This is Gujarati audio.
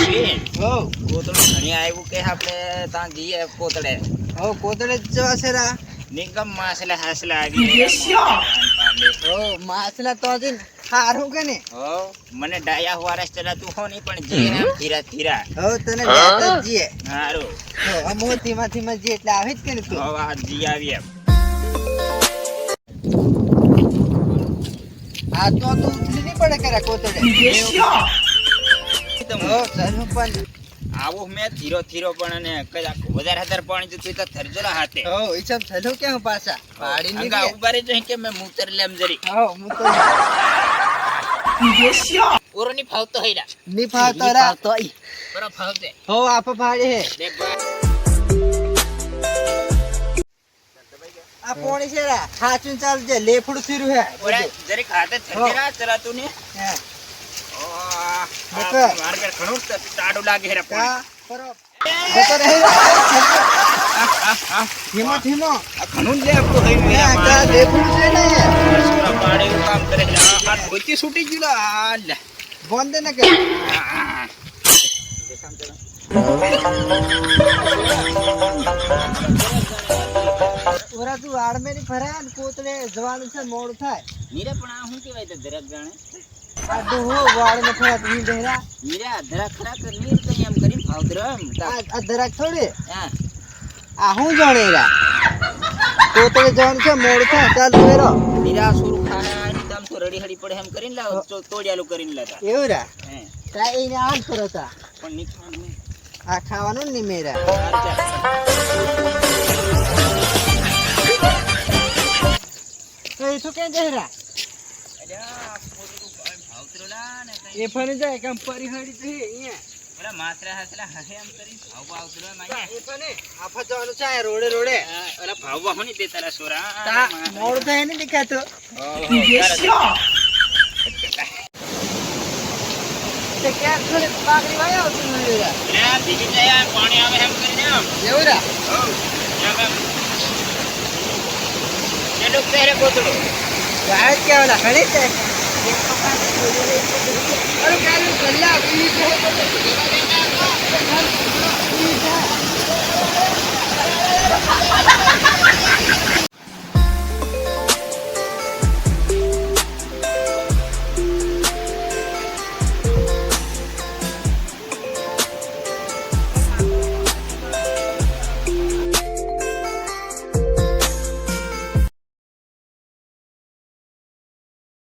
હો કોતડું ઘણી આવ્યું કે આપણે ત્યાં જઈએ કોતડે. હો કોતડે જવા છે રા નિગમ માસલા હાસલા આવી હો માસલા તો જ હારું કે ને હો મને ડાયા વારસ ચલાતું હો નહીં પણ જીએ આમ ધીરા ધીરા. હો તને જાત જીએ હારું હો અમો ધીમા ધીમા જી એટલે આવે જ કે ને તું હો આ જી આવી એમ. આ તો તું ઉતરી પડે કરે કોતડે હો સરું પણ આવો મેં ધીરો ધીરો પણ અને કદાચ વધારે વધારે પાણી જતું તો થરજોલા હાથે. હો ઈ સબ થલો કે હું પાછા પાડી ની અંગા ઉભારી જઈ કે મેં મૂતર લેમ જરી હો હું તો ઓરોની ફાવતો હઈરા ની ફાવતો રા બરો ફાવતે હો આપ ફાડે હે દેખ આ પોણી છે રા હાચું ચાલજે લેફડું થીરું હે ઓરે જરી ખાતે થરજરા ચલાતું ને હે આ માર ઘર ઘણું ટાડું લાગે હેરા કા પાણી. કરો જતો રહે ધીમો ધીમો આ ઘણું લે આપતો હઈ હે મેરા કા માર લેફડું છે ને સુરા પાણી નું કામ કરે છે. આ ધોતી છૂટી ગયું લા લે બંધ ને કે ઓરા તું આડમેરી ફરાય ને કોતડે જવાનું છે મોડું થાય નીરે પણ આ શું કહેવાય તો ધરક જાણે આ તો હો વાળ ને ફરા તું બેરા નીરા ધરક ખરા કર નીર કઈ એમ કરીને ફાવદરમ આ દરાક થોડી હા આ હું જાણે રા કોતડે જવાનું છે મોડું થાય ચાલ બેરો નીરા સુર ખાય ની દમ તો રડી હડી પડે એમ કરીને લાવ તોડિયાલું કરીને લાતા એવું રા હે તા એને આલ કરો તા પણ નીકળવાનું નહીં. આ ખાવાનું ને મેરા તો એ તો કે જરા અલ્યા પોતું ફાવતરોલા ને કઈ એ ફરી જાય કેમ પરિહડી છે અહીંયા ઓલા માત્રા હાસલા હે એમ કરીને ફાવતરો માયા એ ફને આફા જવાનું છે આ રોડે રોડે ઓલા ફાવવા હોની તે તારા સોરા તા મોડ થાય ને દેખાતો તે ક્યાં થોડે પાગડી વાયો તું મેરા લે બીજી જાય પાણી આવે એમ કરીને આમ એવું રા હો એમ એમ એડો પહેરે કોતડો વાય કેવલા ખડે છે અરે કાલે કલ્લા પી છે